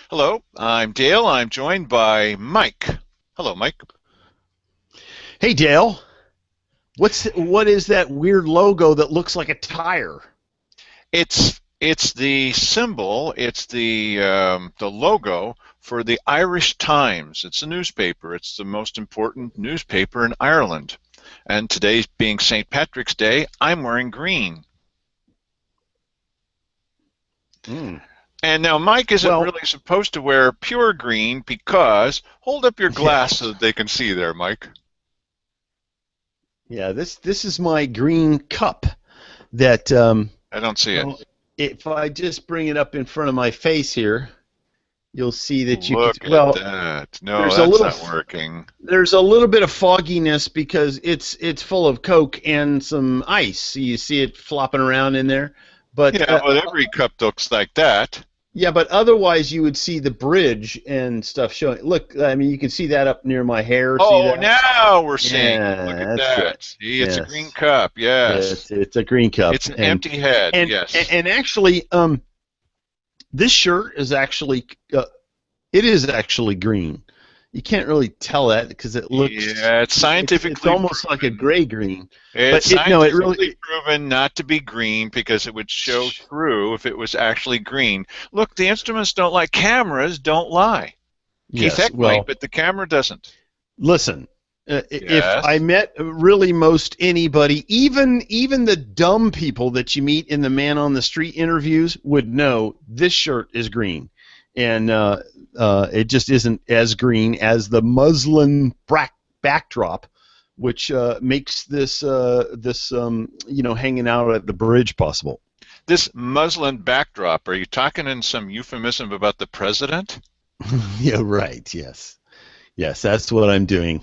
Hello, I'm Dale. I'm joined by Mike. Hello, Mike. Hey Dale, what is that weird logo that looks like a tire? It's the symbol. It's the logo for the Irish Times. It's a newspaper. It's the most important newspaper in Ireland. And today being St. Patrick's Day, I'm wearing green. Hmm. And now Mike isn't Well, really supposed to wear pure green because hold up your yeah, glass so that they can see there, Mike. yeah. This is my green cup that I don't see it. well, if I just bring it up in front of my face here, you'll see that you could. Look at Well, that. No, there's a that's little not working. there's a little bit of fogginess because it's full of Coke and some ice. So you see it flopping around in there, but Yeah, well, every cup looks like that. yeah, but otherwise you would see the bridge and stuff showing. Look, I mean, you can see that up near my hair. See Oh, that? now we're seeing it. Look Yeah, at that's good. that. See, it's a green Yes, cup. Yes. it's a green cup, It's an empty head. and Yes. and actually, this shirt is actually it is actually green. You can't really tell that because it looks Yeah, it's it's scientifically almost like a proven. gray green, It's but it no, it really scientifically proven not to be green because it would show through if it was actually green. Look, the instruments don't lie. Cameras don't lie. Keith yes. Heck might, Well, but the camera doesn't. listen, if I Yes. met really most anybody, even the dumb people that you meet in the man on the street interviews would know this shirt is green, and it just isn't as green as the muslin backdrop, which makes this hanging out at the bridge possible. This muslin backdrop, are you talking in some euphemism about the president? Yeah, right. Yes, yes, that's what I'm doing.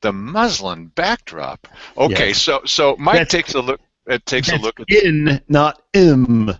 The muslin backdrop. Okay, Yes, so Mike that's takes a look. It takes a that's look at. in, not m.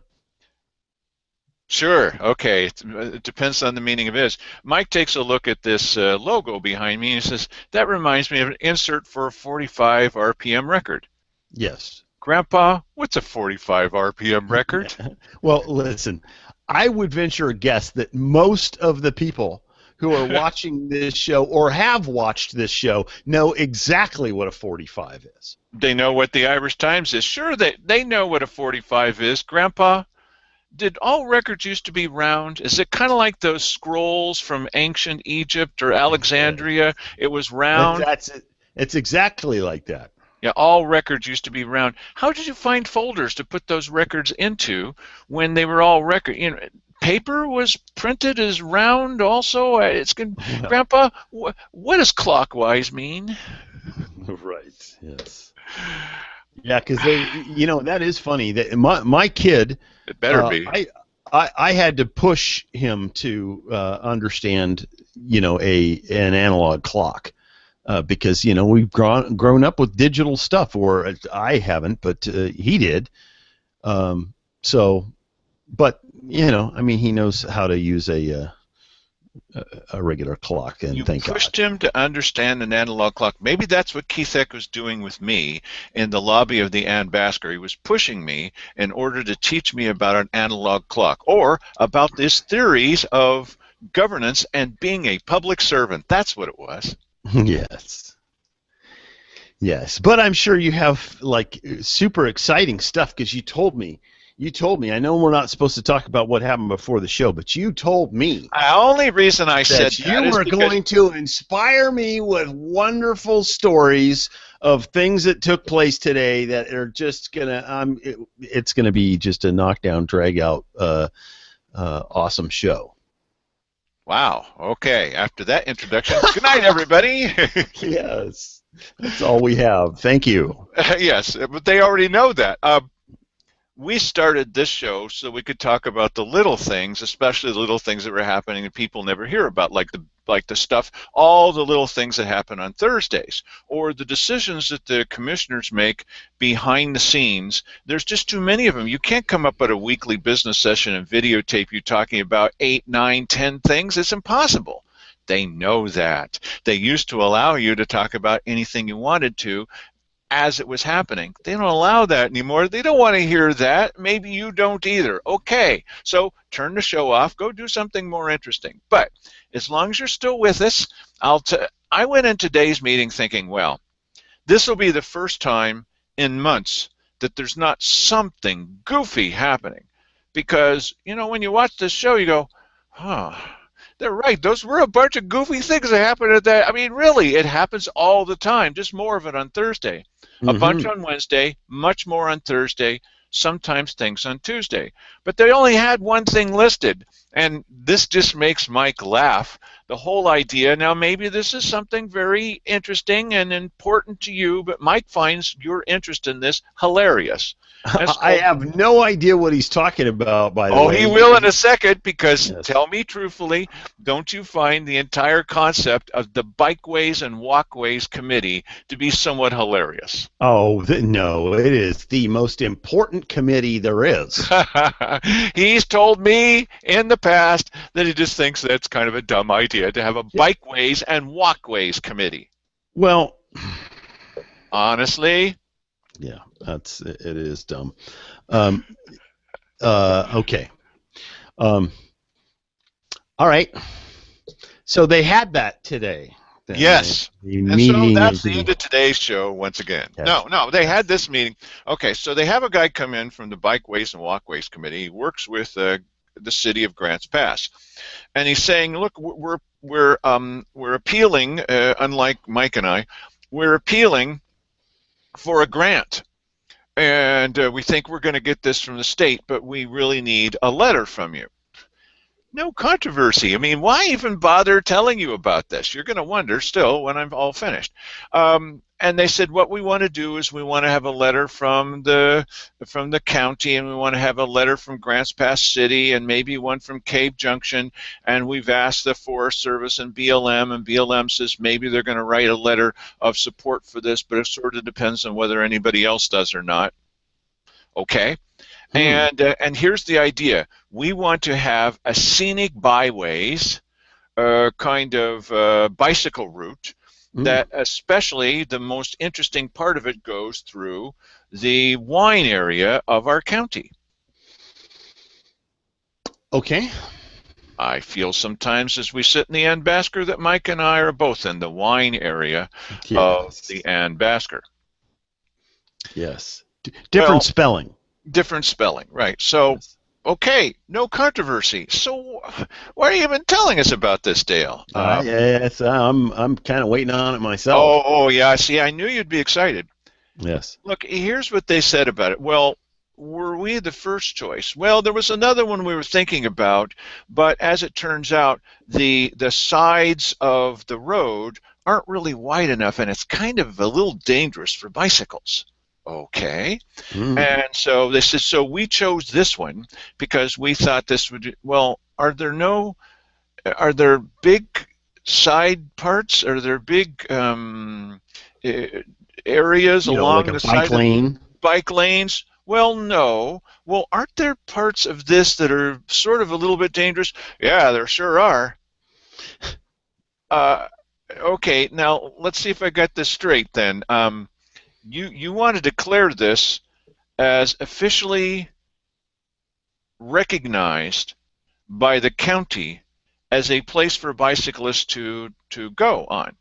Sure. Okay. It depends on the meaning of it. Mike takes a look at this logo behind me and he says, "That reminds me of an insert for a 45 RPM record." Yes. Grandpa, what's a 45 RPM record? Well, listen, I would venture a guess that most of the people who are watching this show or have watched this show know exactly what a 45 is. They know what the Irish Times is. Sure, they know what a 45 is. Grandpa, did all records used to be round? Is it kind of like those scrolls from ancient Egypt or Alexandria? It was round. That's it. It's exactly like that. Yeah, all records used to be round. How did you find folders to put those records into when they were all record? Paper was printed as round also. Well, Grandpa, what does clockwise mean? right. Yes. Yeah, because that is funny. That my kid, It better be. I had to push him to understand, a an analog clock. Because we've grown up with digital stuff, or I haven't, but he did. So, but I mean, he knows how to use a regular clock, and You thank God. pushed him to understand an analog clock. Maybe that's what Keith Eck was doing with me in the lobby of the Ann Basker. He was pushing me in order to teach me about an analog clock or about these theories of governance and being a public servant. That's what it was. Yes, yes, but I'm sure you have like super exciting stuff because you told me. You told me. I know we're not supposed to talk about what happened before the show, but you told me The only reason I said that that you is were because going to inspire me with wonderful stories of things that took place today that are just gonna it's gonna be just a knockdown drag out awesome show. wow. Okay. After that introduction, good night, everybody. Yes, that's all we have. Thank you. Yes, but they already know that. We started this show so we could talk about the little things, especially the little things that were happening that people never hear about, like the stuff, all the little things that happen on Thursdays, or the decisions that the commissioners make behind the scenes. There's just too many of them. You can't come up at a weekly business session and videotape you talking about 8, 9, 10 things. It's impossible. They know that. They used to allow you to talk about anything you wanted to, as it was happening. They don't allow that anymore. They don't want to hear that. Maybe you don't either. Okay, so turn the show off. Go do something more interesting. But as long as you're still with us, I went in today's meeting thinking, well, this will be the first time in months that there's not something goofy happening. Because, when you watch this show, you go, huh, they're right. Those were a bunch of goofy things that happened at that. I mean, really, it happens all the time, just more of it on Thursday. A bunch Mm-hmm. on Wednesday, much more on Thursday, sometimes things on Tuesday. But they only had one thing listed, and this just makes Mike laugh. The whole idea, now maybe this is something very interesting and important to you, but Mike finds your interest in this hilarious. And I so, have no idea what he's talking about, by the oh, he way. will in a second, because Yes. tell me truthfully, don't you find the entire concept of the Bikeways and Walkways Committee to be somewhat hilarious? Oh, no, it is the most important committee there is. He's told me in the past that he just thinks that's kind of a dumb idea to have a Yeah. Bikeways and Walkways Committee. Well, Honestly, yeah, it is dumb. Um, okay. Um, all right. So they had that today. yes. The And so meeting that's of the the end of today's show once again. yes, No, they had yes. this meeting. Okay, so they have a guy come in from the Bikeways and Walkways Committee. He works with the city of Grants Pass, and he's saying, "Look, we're appealing. Unlike Mike and I, we're appealing for a grant, and we think we're going to get this from the state, but we really need a letter from you." No controversy. I mean, why even bother telling you about this? You're going to wonder still when I'm all finished. And they said, what we want to do is we want to have a letter from the county, and we want to have a letter from Grants Pass City, and maybe one from Cave Junction. And we've asked the Forest Service and BLM says maybe they're going to write a letter of support for this, but it sort of depends on whether anybody else does or not. Okay. Hmm. And here's the idea: we want to have a scenic byways, kind of bicycle route Hmm. that, especially the most interesting part of it, goes through the wine area of our county. Okay. I feel sometimes as we sit in the Anbasker that Mike and I are both in the wine area of the Yes. Anbasker. Yes. Different Well, spelling. different spelling, right? So, Yes. okay, no controversy. So, why are you even telling us about this, Dale? Yes, I'm kind of waiting on it myself. Oh, yeah. See, I knew you'd be excited. Yes. Look, here's what they said about it. Well, were we the first choice? Well, there was another one we were thinking about, but as it turns out, the sides of the road aren't really wide enough, and it's kind of a little dangerous for bicycles. Okay. Mm. And so they said, so we chose this one because we thought this would, well, are there big side parts? Are there big eh, areas Like along a the bike side of lane. bike lanes? Well, no. Well, aren't there parts of this that are sort of a little bit dangerous? Yeah, there sure are. Uh, okay, now let's see if I got this straight then. You want to declare this as officially recognized by the county as a place for bicyclists to go on.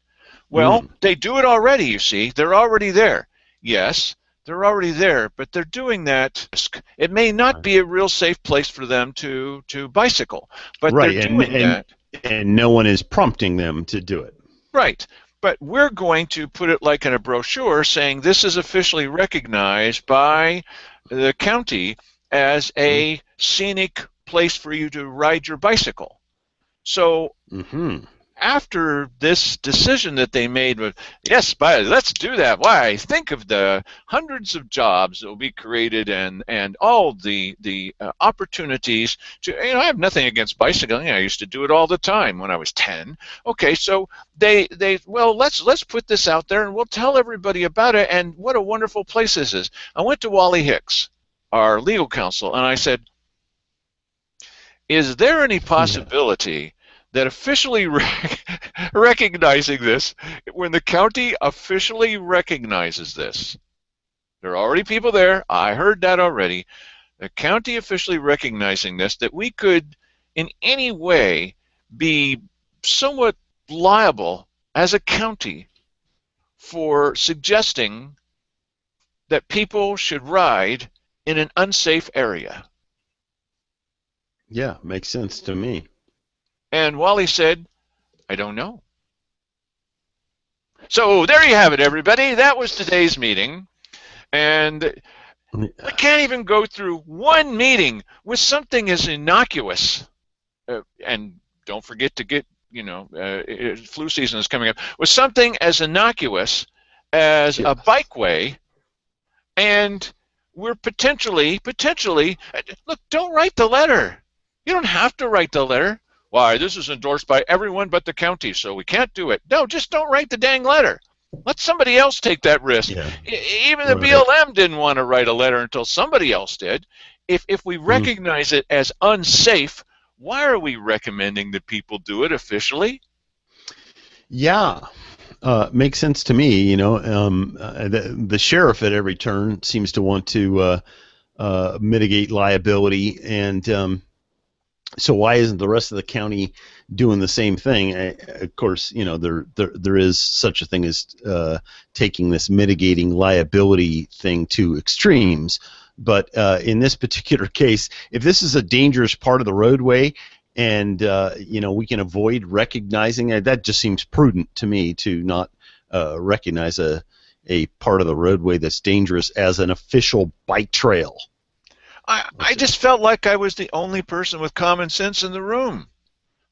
Well, Mm. they do it already, you see. They're already there. Yes, they're already there, but they're doing that. It may not be a real safe place for them to bicycle, but they're Right, and doing and that. and no one is prompting them to do it. Right. But we're going to put it like in a brochure saying this is officially recognized by the county as a scenic place for you to ride your bicycle. So Mm-hmm. after this decision that they made with, yes, but let's do that. Why? Think of the hundreds of jobs that will be created, and all the opportunities to. I have nothing against bicycling. I used to do it all the time when I was 10. Okay, so they well, let's put this out there and we'll tell everybody about it. And what a wonderful place this is. I went to Wally Hicks, our legal counsel, and I said, is there any Yeah. possibility that officially recognizing this, when the county officially recognizes this, There are already people there. I heard that already. The county officially recognizing this, that we could in any way be somewhat liable as a county for suggesting that people should ride in an unsafe area. Yeah, makes sense to me. And Wally said, I don't know. So there you have it, everybody. That was today's meeting. And I can't even go through one meeting with something as innocuous. And don't forget to get, flu season is coming up, with something as innocuous as Yeah. a bikeway. And we're potentially, look, don't write the letter. You don't have to write the letter. Why, this is endorsed by everyone but the county, so we can't do it. No, just don't write the dang letter. Let somebody else take that risk. Yeah. Even the Right. BLM didn't want to write a letter until somebody else did. If we Mm. recognize it as unsafe, why are we recommending that people do it officially? Yeah. Makes sense to me. The sheriff at every turn seems to want to mitigate liability, and so why isn't the rest of the county doing the same thing? Of course, there is such a thing as taking this mitigating liability thing to extremes. But in this particular case, if this is a dangerous part of the roadway, and we can avoid recognizing it, that just seems prudent to me to not recognize a part of the roadway that's dangerous as an official bike trail. I just felt like I was the only person with common sense in the room.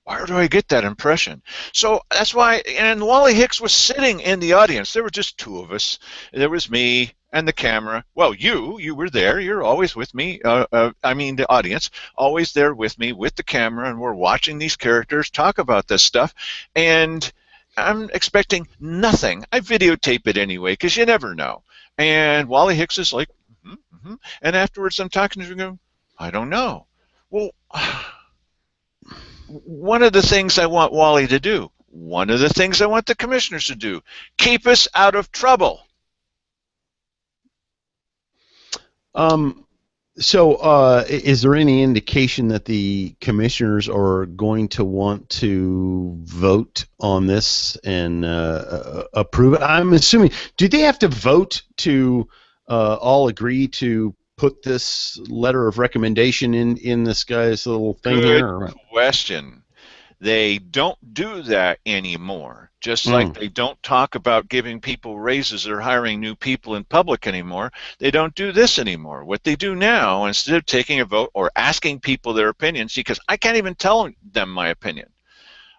Why do I get that impression? So that's why, and Wally Hicks was sitting in the audience. There were just two of us. There was me and the camera. Well, you were there. You're always with me. The audience, always there with me with the camera, and we're watching these characters talk about this stuff. And I'm expecting nothing. I videotape it anyway, because you never know. And Wally Hicks is like, mm-hmm. And afterwards I'm talking to him and go, I don't know. Well, one of the things I want Wally to do, one of the things I want the commissioners to do, keep us out of trouble. So, is there any indication that the commissioners are going to want to vote on this and approve it? I'm assuming. Do they have to vote to all agree to put this letter of recommendation in this guy's little thing Good here? Or what? question. They don't do that anymore. Just like Mm. they don't talk about giving people raises or hiring new people in public anymore, they don't do this anymore. What they do now, instead of taking a vote or asking people their opinions, see, because I can't even tell them my opinion.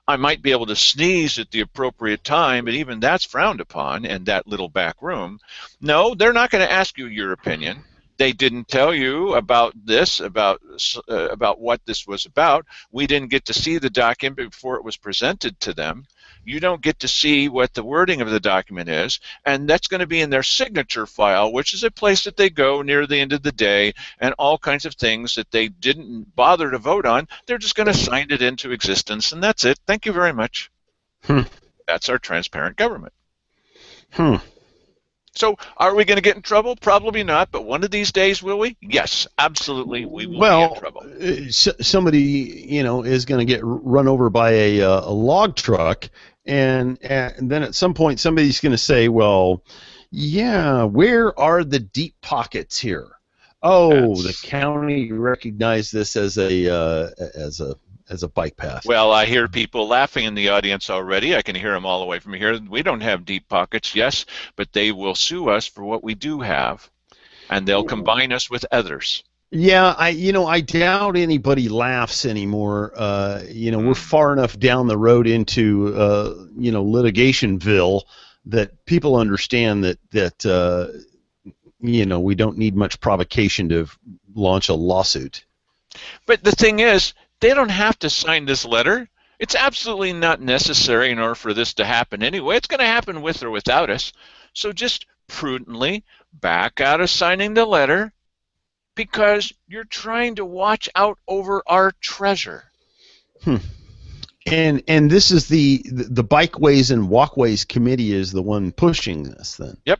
I might be able to sneeze at the appropriate time, but even that's frowned upon in that little back room. No, they're not going to ask you your opinion. They didn't tell you about this, about what this was about. We didn't get to see the document before it was presented to them. You don't get to see what the wording of the document is, and that's going to be in their signature file, which is a place that they go near the end of the day, and all kinds of things that they didn't bother to vote on, they're just going to sign it into existence, and that's it. Thank you very much. Hmm. That's our transparent government. Hmm. So are we going to get in trouble? Probably not, but one of these days, will we? Yes, absolutely, we will be in Well, trouble. somebody is going to get run over by a log truck, and then at some point somebody's going to say, "Well, yeah, where are the deep pockets here?" Oh, the That's county recognized this as a bike path. Well, I hear people laughing in the audience already. I can hear them all the way from here. We don't have deep pockets, yes, but they will sue us for what we do have, and they'll combine us with others. Yeah, I doubt anybody laughs anymore. We're Hmm. far enough down the road into litigationville that people understand that we don't need much provocation to launch a lawsuit. But the thing is, they don't have to sign this letter. It's absolutely not necessary in order for this to happen anyway. It's going to happen with or without us. So just prudently back out of signing the letter because you're trying to watch out over our treasure. Hmm. And this is the bikeways and walkways committee is the one pushing this then. Yep.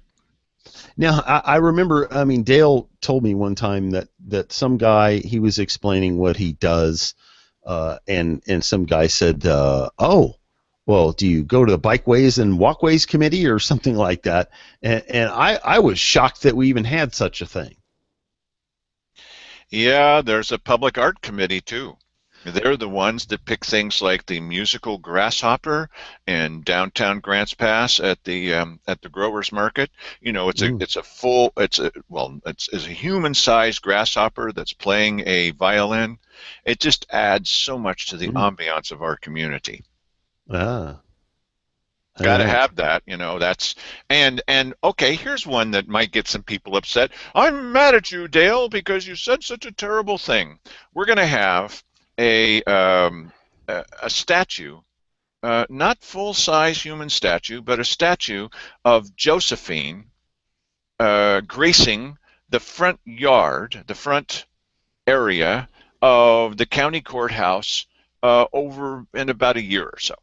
Now, I remember. I mean, Dale told me one time that some guy he was explaining what he does, and some guy said, "Oh, well, do you go to the bikeways and walkways committee or something like that?" And I was shocked that we even had such a thing. Yeah, there's a public art committee too. They're the ones that pick things like the musical grasshopper in downtown Grants Pass at the growers market. You know, Mm, it's a human-sized grasshopper that's playing a violin. It just adds so much to the mm. ambiance of our community. Ah, all Got to right. have that, you know. That's and okay. Here's one that might get some people upset. I'm mad at you, Dale, because you said such a terrible thing. We're going to have a a statue, not full-size human statue, but a statue of Josephine gracing the front yard, the front area of the county courthouse over in about a year or so.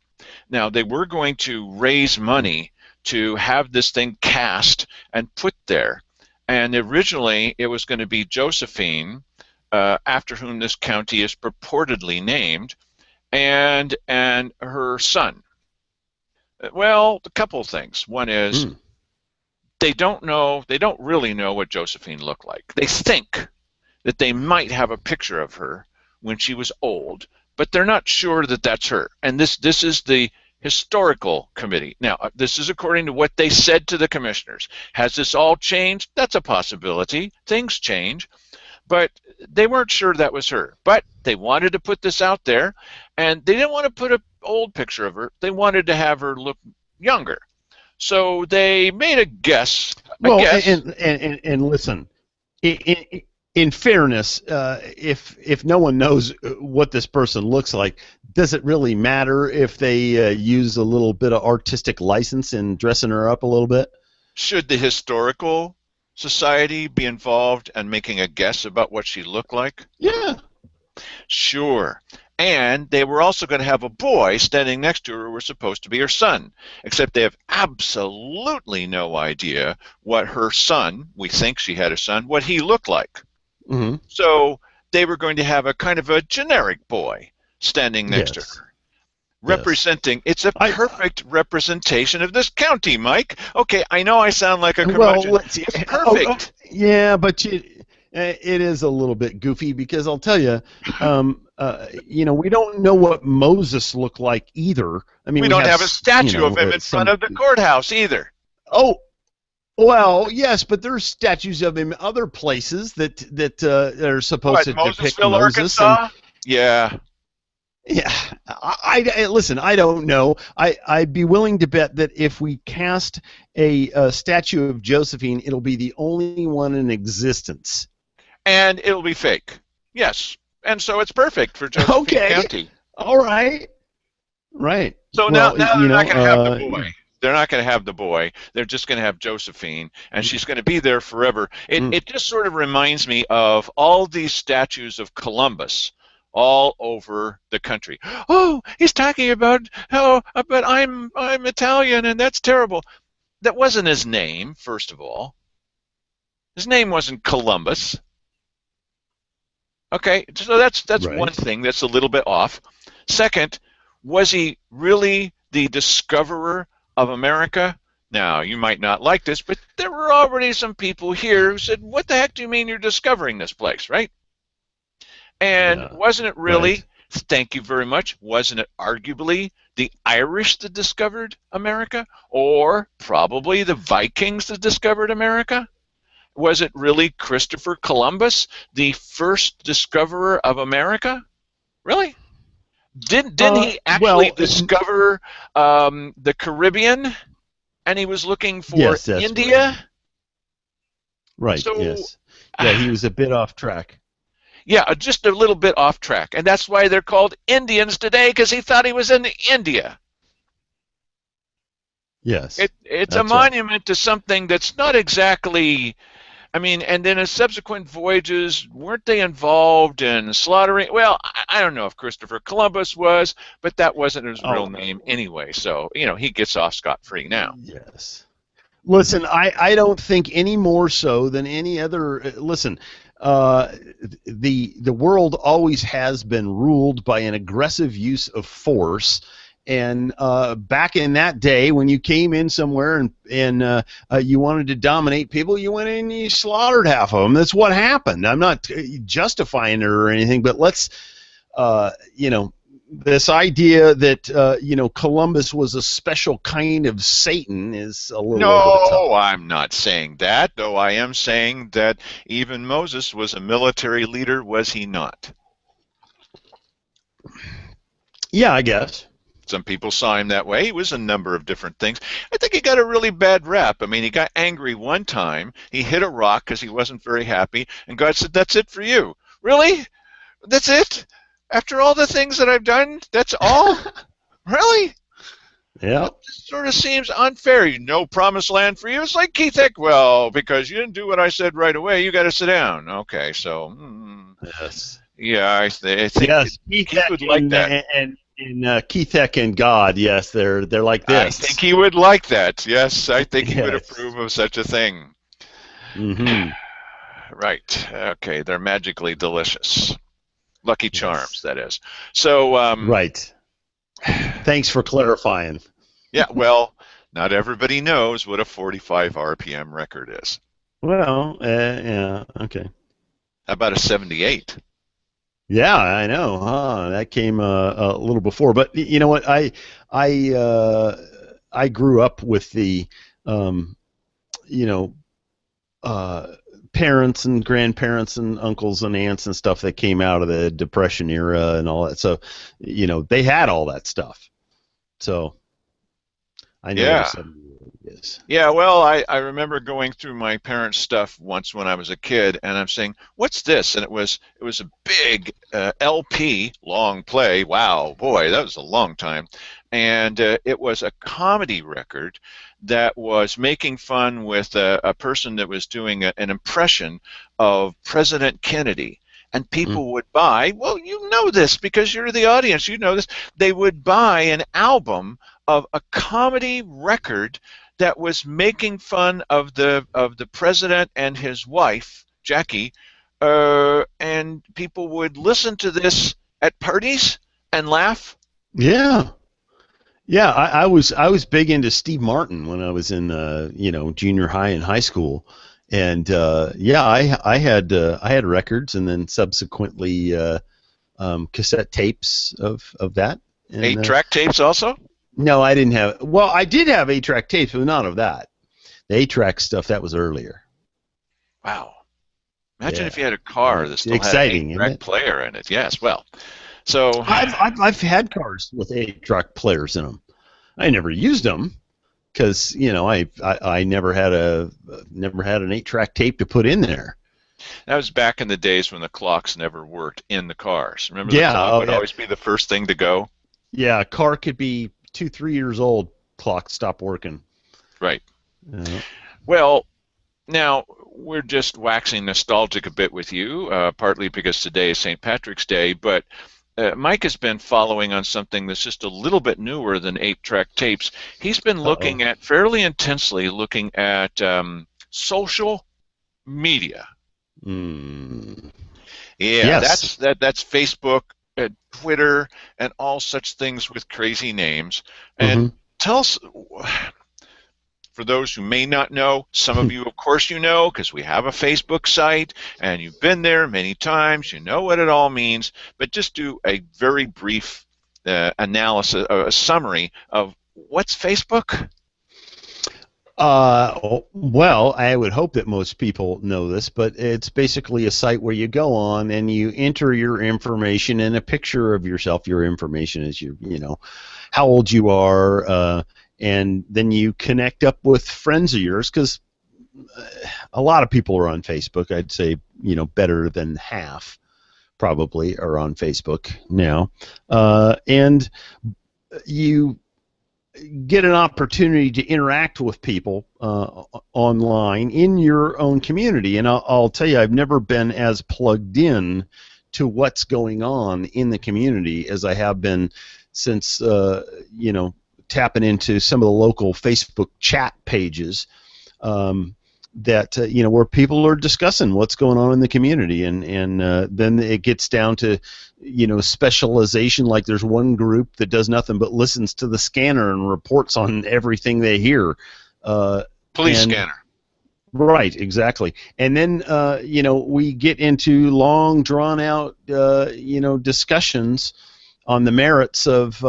Now, they were going to raise Mm, money to have this thing cast and put there. And originally, it was going to be Josephine, after whom this county is purportedly named, and her son. Well, a couple of things. One is mm. they don't really know what Josephine looked like. They think that they might have a picture of her when she was old, but they're not sure that that's her. And this is the historical committee. Now, this is according to what they said to the commissioners. Has this all changed? That's a possibility. Things change, but they weren't sure that was her. But they wanted to put this out there, and they didn't want to put an old picture of her. They wanted to have her look younger. So they made a guess. A Well, guess. and listen, in fairness, if no one knows what this person looks like, does it really matter if they use a little bit of artistic license in dressing her up a little bit? Should the historical society be involved and making a guess about what she looked like? Yeah. Sure. And they were also going to have a boy standing next to her who was supposed to be her son, except they have absolutely no idea what her son, we think she had a son, what he looked like. Hmm. So they were going to have a kind of a generic boy standing next to Yes. her, Yes. representing, it's a I perfect representation of this county, Mike. Okay, I know I sound like a Well, curmudgeon. let's see. It's Oh, perfect. yeah, but it is a little bit goofy because I'll tell you, we don't know what Moses looked like either. I mean, We we don't have, have a statue of him in front some. of the courthouse either. Oh, well, yes, but there's statues of him other places that are supposed What, to depict Mosesville, Moses, and Arkansas? Yeah. yeah, listen. I don't know. I'd be willing to bet that if we cast a statue of Josephine, it'll be the only one in existence. And it'll be fake. Yes. And so it's perfect for Josephine Okay, County. all right, right. So now, Well, now they're not going to have the boy. They're not going to have the boy. They're just going to have Josephine, and she's going to be there forever. mm, It just sort of reminds me of all these statues of Columbus all over the country. Oh, he's talking about but I'm Italian, and that's terrible. That wasn't his name, first of all. His name wasn't Columbus. Okay, so that's one right. thing that's a little bit off. Second, was he really the discoverer of America? Now, you might not like this, but there were already some people here who said, "What the heck do you mean you're discovering this place?" Right? And Yeah, wasn't it really, right. thank you very much, wasn't it arguably the Irish that discovered America? Or probably the Vikings that discovered America? Was it really Christopher Columbus, the first discoverer of America? Really? Didn't he actually Well, discover the Caribbean? And he was looking for yes, that's right. India? Right. So, Yes. Yeah, he was a bit off track. yeah, just a little bit off track. And that's why they're called Indians today, because he thought he was in India. Yes, It's a that's right. monument to something that's not exactly. I mean, and then in subsequent voyages, weren't they involved in slaughtering? Well, I don't know if Christopher Columbus was, but that wasn't his real Oh, name anyway. So, he gets off scot-free now. yes. Listen, I don't think any more so than any other. Listen, uh, the world always has been ruled by an aggressive use of force. And back in that day, when you came in somewhere and you wanted to dominate people, you went in and you slaughtered half of them. That's what happened. I'm not justifying it or anything, but let's you know, this idea that Columbus was a special kind of Satan is a little over the No, top. I'm not saying that, though I am saying that even Moses was a military leader, was he not? Yeah, I guess. Some people saw him that way. He was a number of different things. I think he got a really bad rap. I mean, he got angry one time. He hit a rock because he wasn't very happy, and God said, "That's it for you." Really? That's it? After all the things that I've done, that's all? Really? Yeah. That just sort of seems unfair. No promised land for you. It's like Keith Eck. Well, because you didn't do what I said right away, you got to sit down. Okay, so Yes. yeah, I think Yes. Keith Keith Eck would like that. and Keith Eck and God. Yes, they're like I think this. he would like that. Yes, I think he would Yes. approve of such a thing. Mm-hmm. Right. Okay, they're magically delicious. Lucky Charms, Yes. that is. So, Right. Thanks for clarifying. yeah, well, not everybody knows what a 45 RPM record is. Well, yeah. Okay. How about a 78? Yeah, I know. Huh? That came a little before, but you know what? I I grew up with the um, you know uh, parents and grandparents and uncles and aunts and stuff that came out of the Depression era and all that. So they had all that stuff. So I know what a Yeah. 70 is. Yeah, well, I remember going through my parents' stuff once when I was a kid, and I'm saying, "What's this?" And it was a big LP, long play. Wow, boy, that was a long time, and it was a comedy record that was making fun with a person that was doing an impression of President Kennedy. And Mm. people would buy, well, you know this because you're the audience, you know this. They would buy an album of a comedy record that was making fun of the president and his wife Jackie, and people would listen to this at parties and laugh. Yeah. Yeah, I was big into Steve Martin when I was in junior high and high school, and yeah, I had records and then subsequently cassette tapes of that. And 8-track tapes also. no, I didn't have. Well, I did have 8-track tapes, but not of that. The 8-track stuff that was earlier. Wow, imagine if Yeah, you had a yeah, car that it's still had an exciting, isn't 8-track it? player in it. Yes, well, so I've had cars with 8-track players in them. I never used them because I never had an 8-track tape to put in there. that was back in the days when the clocks never worked in the cars. Remember, the Yeah, clock oh would yeah, always be the first thing to go. yeah. A car could be 2, 3 years old. Clock stopped working. Right. Uh, Well, now, we're just waxing nostalgic a bit with you, partly because today is St. Patrick's Day, but Mike has been following on something that's just a little bit newer than 8-track tapes. He's been uh-oh. fairly intensely looking at social media. Mm. Yeah, Yes. that's Facebook, Twitter, and all such things with crazy names. And Hmm. tell us, for those who may not know, some of you, of course, you know, because we have a Facebook site and you've been there many times, you know what it all means, but just do a very brief analysis, a summary of what's Facebook? Well, I would hope that most people know this, but it's basically a site where you go on and you enter your information and a picture of yourself. Your information is how old you are, and then you connect up with friends of yours because a lot of people are on Facebook. I'd say better than half probably are on Facebook now, and you get an opportunity to interact with people online in your own community. And I'll tell you, I've never been as plugged in to what's going on in the community as I have been since tapping into some of the local Facebook chat pages. that where people are discussing what's going on in the community, and then it gets down to specialization. Like there's one group that does nothing but listens to the scanner and reports on everything they hear. Police And scanner. Right, exactly. And then we get into long drawn out discussions on the merits of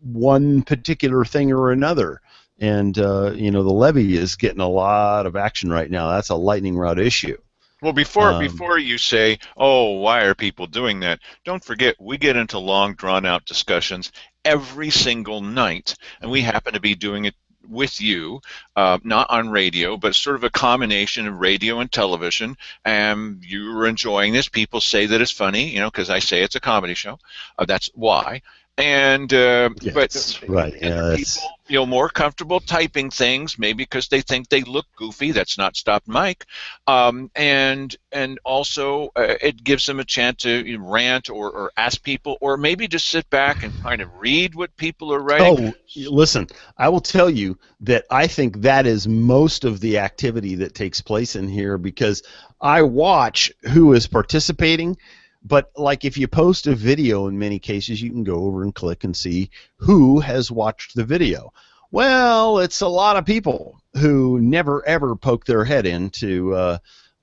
one particular thing or another. And the levee is getting a lot of action right now. That's a lightning rod issue. Well, Um, before you say, "Oh, why are people doing that?" Don't forget we get into long, drawn-out discussions every single night, and we happen to be doing it with you, not on radio, but sort of a combination of radio and television. And you're enjoying this. People say that it's funny, because I say it's a comedy show. That's why. And but yes, right. and Yeah, there are people, that's more comfortable typing things, maybe because they think they look goofy. That's not stopped Mike. And also it gives them a chance to rant or ask people, or maybe just sit back and kind of read what people are writing. Oh, listen, I will tell you that I think that is most of the activity that takes place in here, because I watch who is participating. But like if you post a video, in many cases, you can go over and click and see who has watched the video. Well, it's a lot of people who never ever poke their head into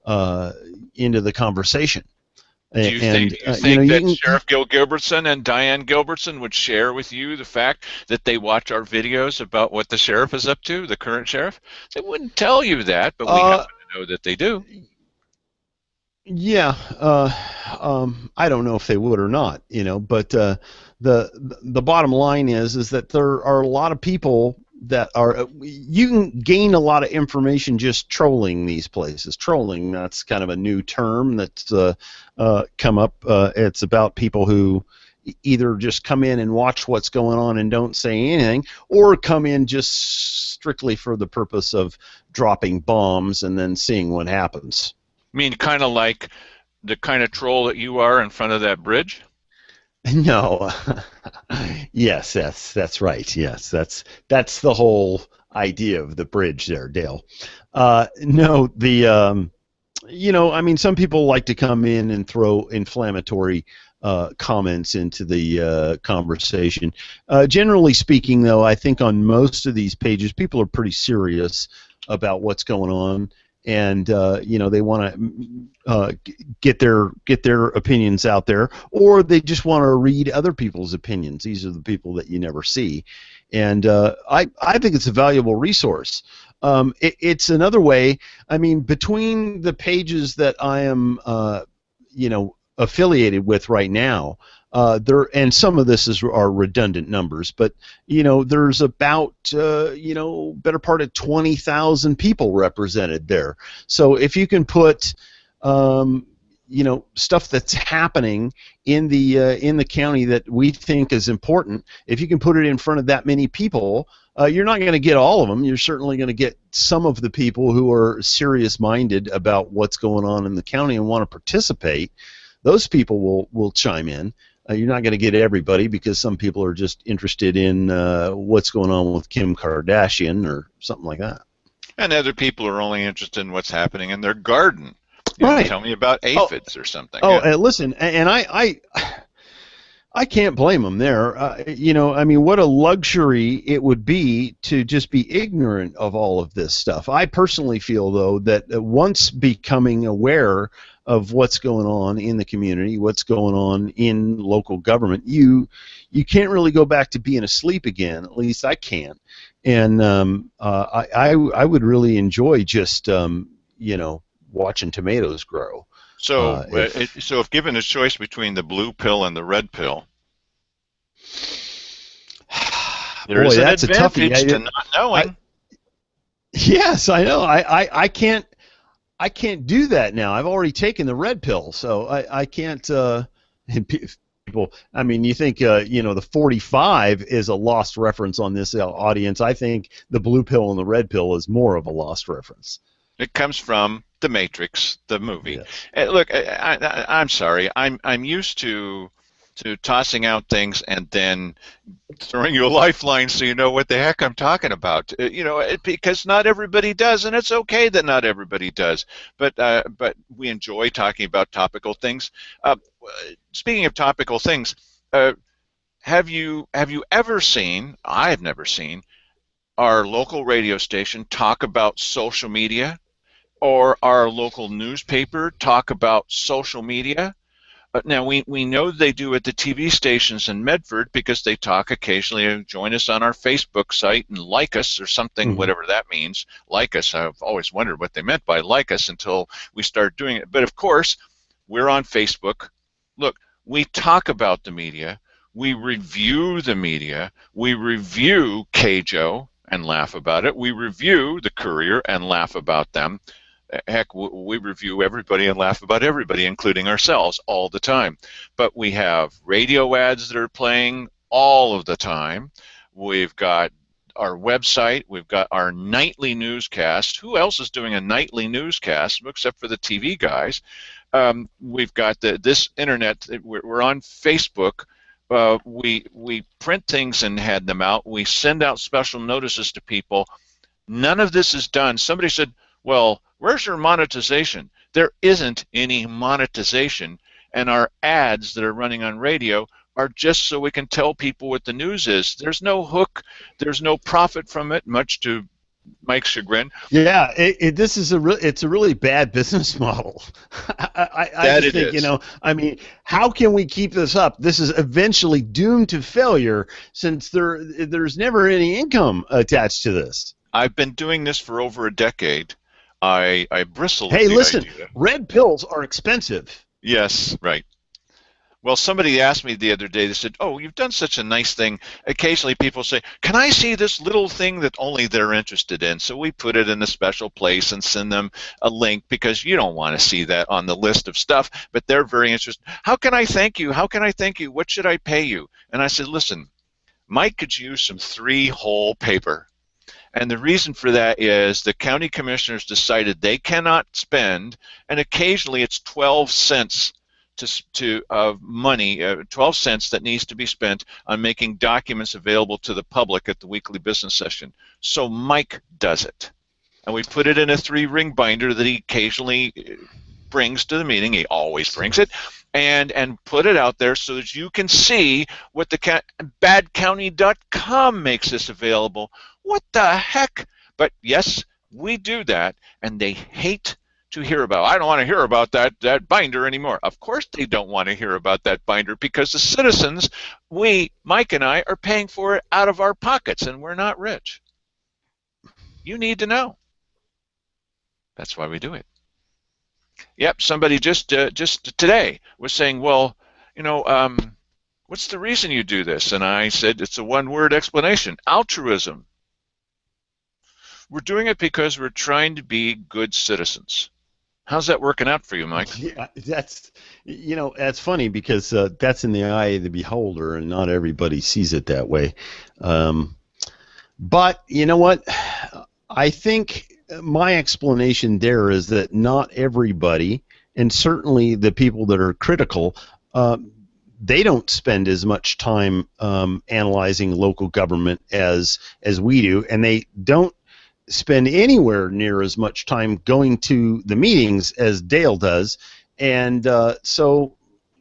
the conversation. And Do you you know, think you that can. Sheriff Gil Gilbertson and Diane Gilbertson would share with you the fact that they watch our videos about what the sheriff is up to, the current sheriff? They wouldn't tell you that, but we Uh, happen to know that they do. Yeah, I don't know if they would or not, but the bottom line is that there are a lot of people that are. You can gain a lot of information just trolling these places. Trolling, that's kind of a new term that's come up. It's about people who either just come in and watch what's going on and don't say anything, or come in just strictly for the purpose of dropping bombs and then seeing what happens. I mean, kind of like the kind of troll that you are in front of that bridge. No. Yes, that's right. Yes, that's the whole idea of the bridge there, Dale. No, I mean, some people like to come in and throw inflammatory comments into the conversation. Generally speaking, though, I think on most of these pages, people are pretty serious about what's going on, and they want to get their opinions out there, or they just want to read other people's opinions. These are the people that you never see, and I think it's a valuable resource. It's another way. I mean, between the pages that I am, affiliated with right now, and some of this are redundant numbers, but there's about better part of 20,000 people represented there. So if you can put stuff that's happening in the county that we think is important, if you can put it in front of that many people, you're not going to get all of them. You're certainly going to get some of the people who are serious-minded about what's going on in the county and want to participate. Those people will chime in. You're not going to get everybody, because some people are just interested in what's going on with Kim Kardashian or something like that. And other people are only interested in what's happening in their garden. Right. Tell me about Oh, aphids or something. oh, Yeah. and listen, and I can't blame them there. I mean, what a luxury it would be to just be ignorant of all of this stuff. I personally feel, though, that once becoming aware of what's going on in the community, what's going on in local government, you can't really go back to being asleep again. At least I can't. And I would really enjoy just watching tomatoes grow. So if given a choice between the blue pill and the red pill, there Boy, is an that's a toughie. advantage to not I knowing. yes, I know. I can't do that now. I've already taken the red pill, so I can't. And people, I mean, you think the 45 is a lost reference on this audience? I think the blue pill and the red pill is more of a lost reference. It comes from The Matrix, the movie. Yes. Look, I'm sorry. I'm used to to tossing out things and then throwing you a lifeline so you know what the heck I'm talking about. Because not everybody does, and it's okay that not everybody does. But we enjoy talking about topical things. Speaking of topical things, uh, have you ever seen? I've never seen our local radio station talk about social media, or our local newspaper talk about social media. Now, we know they do at the TV stations in Medford because they talk occasionally. Join us on our Facebook site and like us or something, Hmm. whatever that means. Like us. I've always wondered what they meant by like us until we started doing it. But of course, we're on Facebook. Look, we talk about the media. We review the media. We review KJO and laugh about it. We review the Courier and laugh about them. Heck, we review everybody and laugh about everybody, including ourselves, all the time. But we have radio ads that are playing all of the time. We've got our website. We've got our nightly newscast. Who else is doing a nightly newscast except for the TV guys? We've got this internet. We're on Facebook. We print things and hand them out. We send out special notices to people. None of this is done. Somebody said, well, where's your monetization? There isn't any monetization, and our ads that are running on radio are just so we can tell people what the news is. There's no hook. There's no profit from it, much to Mike's chagrin. Yeah, this is it's a really bad business model. I That just it think, is. I mean, how can we keep this up? This is eventually doomed to failure since there's never any income attached to this. I've been doing this for over a decade. I bristle at Hey, the listen, idea. red pills are expensive. Yes, right. Well, somebody asked me the other day, they said, oh, you've done such a nice thing. Occasionally people say, can I see this little thing that only they're interested in? So we put it in a special place and send them a link because you don't want to see that on the list of stuff, but they're very interested. How can I thank you? How can I thank you? What should I pay you? And I said, listen, Mike could use some 3-hole paper. And the reason for that is the county commissioners decided they cannot spend, and occasionally it's 12 cents of money, 12 cents that needs to be spent on making documents available to the public at the weekly business session. So Mike does it. And we put it in a 3-ring binder that he occasionally brings to the meeting. He always brings it. And put it out there so that you can see what the badcounty.com makes this available. What the heck? But yes, we do that, and they hate to hear about. I don't want to hear about that binder anymore. Of course they don't want to hear about that binder because the citizens, Mike and I, are paying for it out of our pockets, and we're not rich. You need to know. That's why we do it. Yep, somebody just today was saying, well, you know, what's the reason you do this? And I said, it's a one-word explanation: altruism. We're doing it because we're trying to be good citizens. How's that working out for you, Mike? Yeah, that's funny because that's in the eye of the beholder, and not everybody sees it that way. Um, but you know what? I think my explanation there is that not everybody, and certainly the people that are critical, they don't spend as much time analyzing local government as we do, and they don't spend anywhere near as much time going to the meetings as Dale does. And so,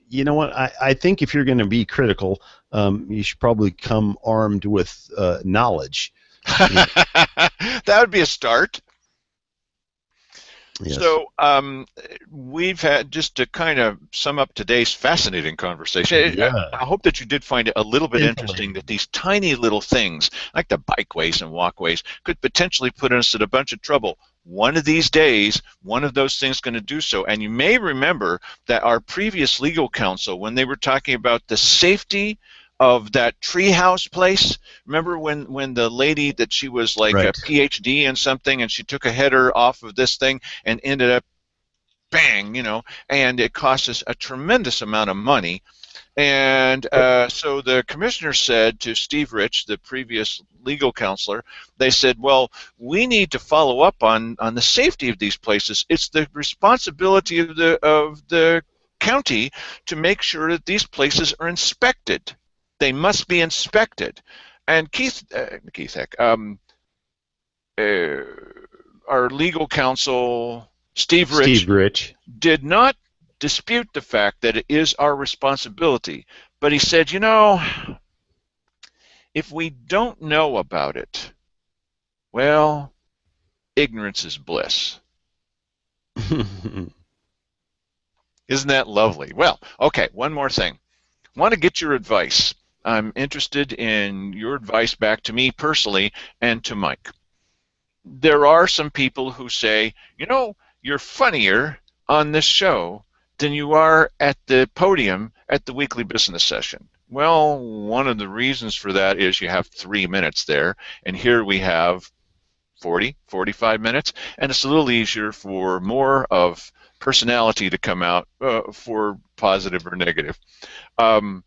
you know what? I think if you're going to be critical, you should probably come armed with knowledge. You know, That would be a start. yes. So we've had, just to kind of sum up today's fascinating conversation, Yeah. I hope that you did find it a little bit interesting Scintillating. that these tiny little things, like the bikeways and walkways, could potentially put us in a bunch of trouble. One of these days, one of those things is going to do so. And you may remember that our previous legal counsel, when they were talking about the safety of that treehouse place. Remember when the lady that she was like a Right. PhD in something, and she took a header off of this thing and ended up bang, and it cost us a tremendous amount of money. And so the commissioner said to Steve Rich, the previous legal counselor, they said, well, we need to follow up on the safety of these places. It's the responsibility of the county to make sure that these places are inspected. They must be inspected. And Keith Heck, uh, our legal counsel, Steve Steve Rich, Rich. did not dispute the fact that it is our responsibility. But he said, you know, if we don't know about it, well, ignorance is bliss. Isn't that lovely? Well, okay, one more thing. I want to get your advice. I'm interested in your advice back to me personally and to Mike. There are some people who say, you know, you're funnier on this show than you are at the podium at the weekly business session. Well, one of the reasons for that is you have 3 minutes there, and here we have 40, 45 minutes, and it's a little easier for more of personality to come out for positive or negative. Um,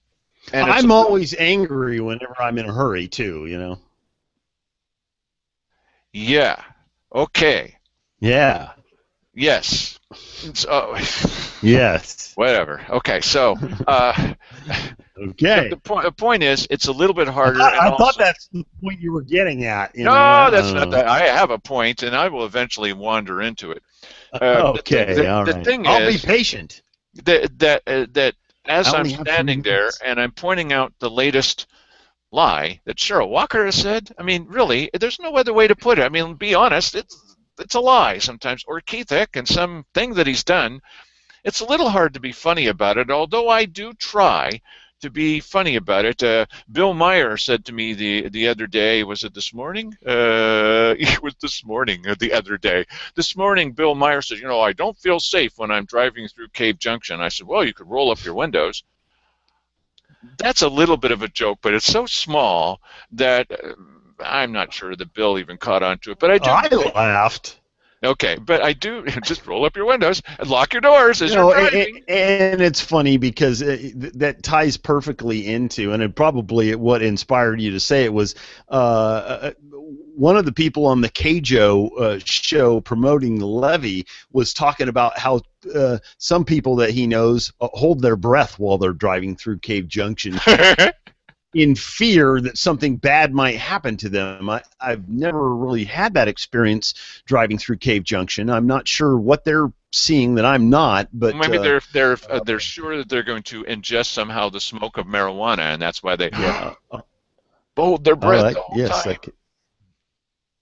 and it's a I'm little, always angry whenever I'm in a hurry too, you know. yeah, okay, Yeah. yes. So, Yes. whatever. Okay, so uh, Okay. the point is, it's a little bit harder, and I thought also, that's the point you were getting at, you know. no, that's not that. I have a point, and I will eventually wander into it. Okay, all The right. thing I'll be is patient. that I as I'm only have three standing there minutes. and I'm pointing out the latest lie that Cheryl Walker has said, I mean, really, there's no other way to put it. I mean, be honest, it's a lie sometimes. Or Keith Eck and something that he's done, it's a little hard to be funny about it, although I do try to be funny about it. Bill Meyer said to me the other day, was it this morning? It was this morning, the other day. This morning, Bill Meyer said, you know, I don't feel safe when I'm driving through Cave Junction. I said, well, you could roll up your windows. That's a little bit of a joke, but it's so small that I'm not sure that Bill even caught on to it. But I do. I laughed. Okay, but I do just roll up your windows and lock your doors as You you're know, driving. and it's funny because that ties perfectly into, and it probably what inspired you to say it was one of the people on the Kjo show promoting the levee was talking about how some people that he knows hold their breath while they're driving through Cave Junction in fear that something bad might happen to them. I've never really had that experience driving through Cave Junction. I'm not sure what they're seeing that I'm not, but Maybe they're sure that they're going to ingest somehow the smoke of marijuana, and that's why they yeah. hold their All breath right. the whole Yes. time.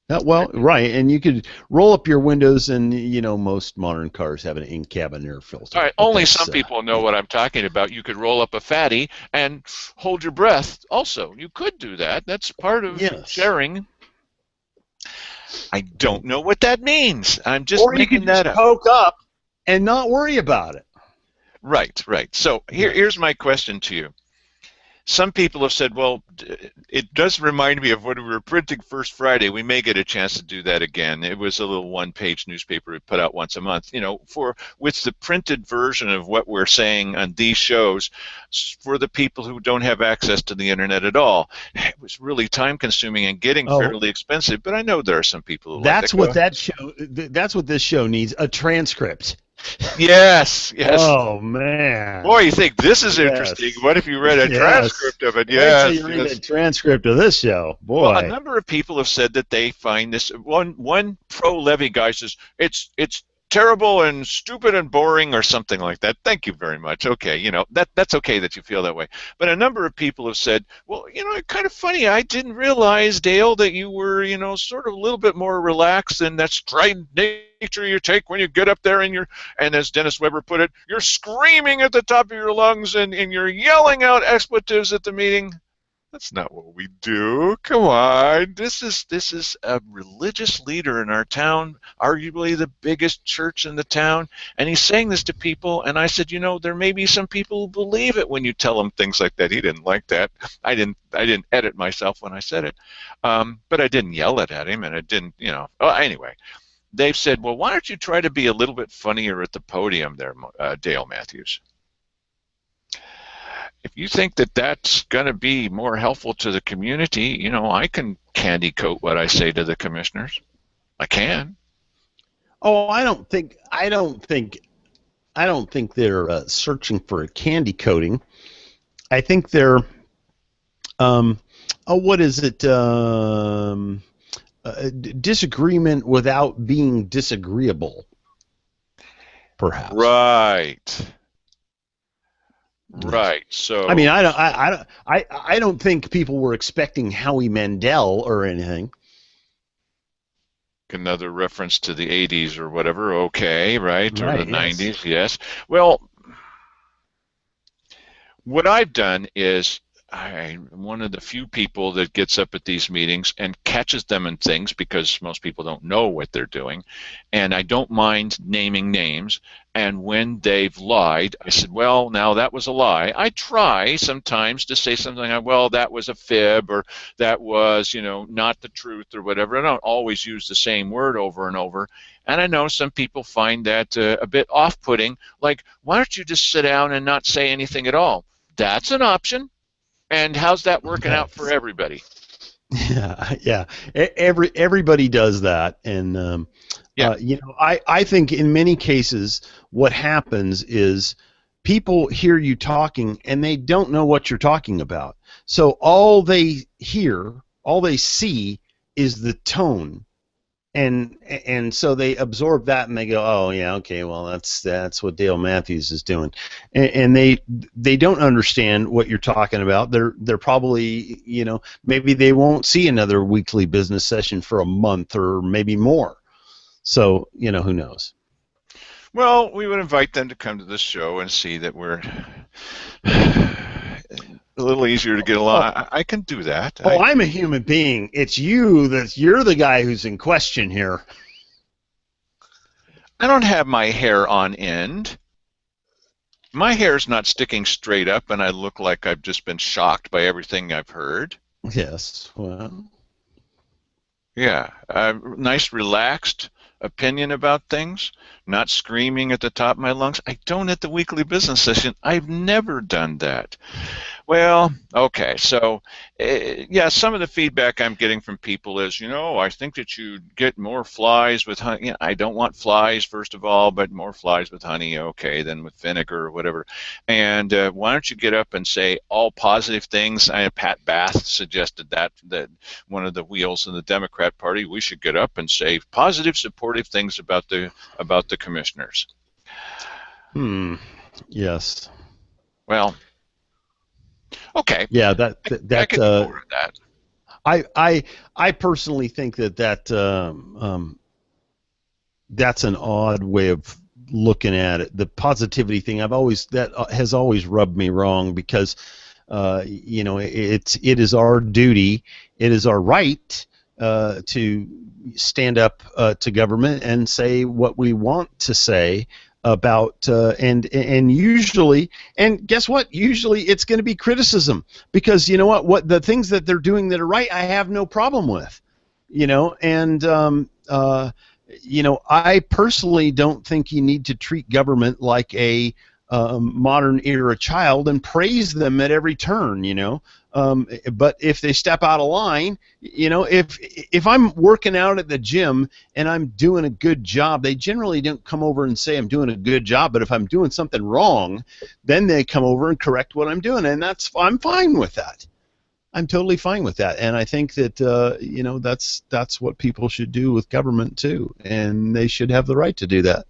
Well, right, and you could roll up your windows, and you know most modern cars have an in-cabin air All filter. right, But only that's some people know yeah. what I'm talking about. You could roll up a fatty and hold your breath. Also, you could do that. That's part of Yes. sharing. I don't know what that means. I'm just Or you could making that just up. poke up and not worry about it. Right, right. So here's Yes. my question to you. Some people have said, well, it does remind me of when we were printing First Friday. We may get a chance to do that again. It was a little one-page newspaper we put out once a month. You know, with the printed version of what we're saying on these shows, for the people who don't have access to the internet at all, it was really time-consuming and getting Oh, fairly expensive. But I know there are some people who like that. that's Go what ahead. that show. That's what this show needs: a transcript. Yes, yes. Oh man. Boy, you think this is interesting. Yes. What if you read a Yes. transcript of it? Wait till Yes, you read yes. a transcript of this show. Well, a Boy. number of people have said that they find this one pro levy guy says it's terrible and stupid and boring or something like that. Thank you very much. Okay, you know that's okay that you feel that way. But a number of people have said, well, you know, it's kind of funny. I didn't realize, Dale, that you were, you know, sort of a little bit more relaxed than that strident nature you take when you get up there and as Dennis Weber put it, you're screaming at the top of your lungs and you're yelling out expletives at the meeting. That's not what we do. Come on. This is a religious leader in our town, arguably the biggest church in the town, and he's saying this to people. And I said, you know, there may be some people who believe it when you tell them things like that. He didn't like that. I didn't edit myself when I said it, but I didn't yell it at him, and I didn't, you know. Oh, anyway, they've said, well, why don't you try to be a little bit funnier at the podium there, Dale Matthews? If you think that that's going to be more helpful to the community, you know, I can candy coat what I say to the commissioners. I can. Oh, I don't think I don't think they're searching for a candy coating. I think they're what is it? Disagreement without being disagreeable, perhaps. Right. Yes. Right. I mean, So I don't think people were expecting Howie Mandel or anything. another reference to the 80s or whatever, okay, right? Or the Right. Yes. 90s, yes. Well, what I've done is I'm one of the few people that gets up at these meetings and catches them in things because most people don't know what they're doing. And I don't mind naming names. And when they've lied, I said, well, now that was a lie. I try sometimes to say something like, well, that was a fib or that was, not the truth or whatever. I don't always use the same word over and over. And I know some people find that a bit off-putting, like, why don't you just sit down and not say anything at all? That's an option. And how's that working out for Yes. everybody? Yeah. Yeah. Everybody does that, and Yeah. I think in many cases what happens is people hear you talking and they don't know what you're talking about. So all they see is the tone, and so they absorb that and they go, oh yeah, okay, well that's what Dale Matthews is doing, and they don't understand what you're talking about. They're probably, maybe they won't see another weekly business session for a month or maybe more. So who knows? Well, we would invite them to come to this show and see that we're a little easier to get along. Oh, I can do that. oh, I'm a human being. It's you're the guy who's in question here. I don't have my hair on end. My hair's not sticking straight up, and I look like I've just been shocked by everything I've heard. Yes, well, Yeah, nice, relaxed opinion about things, not screaming at the top of my lungs. I don't at the weekly business session. I've never done that. Well, okay. So, yeah, some of the feedback I'm getting from people is, I think that you get more flies with honey. I don't want flies, first of all, but more flies with honey, okay, than with vinegar or whatever. And why don't you get up and say all positive things? Pat Bath suggested that one of the wheels in the Democrat Party, we should get up and say positive, supportive things about the commissioners. yes. Well, okay, Yeah, I can go over that. I personally think that's an odd way of looking at it. The positivity thing, that has always rubbed me wrong because it is our duty, it is our right to stand up to government and say what we want to say about and usually, and guess what, usually it's going to be criticism, because you know what the things that they're doing that are right I have no problem with, and I personally don't think you need to treat government like a modern era child and praise them at every turn, but if they step out of line, if I'm working out at the gym and I'm doing a good job, they generally don't come over and say I'm doing a good job, but if I'm doing something wrong, then they come over and correct what I'm doing, and I'm fine with that. I'm totally fine with that, and I think that that's what people should do with government too, and they should have the right to do that.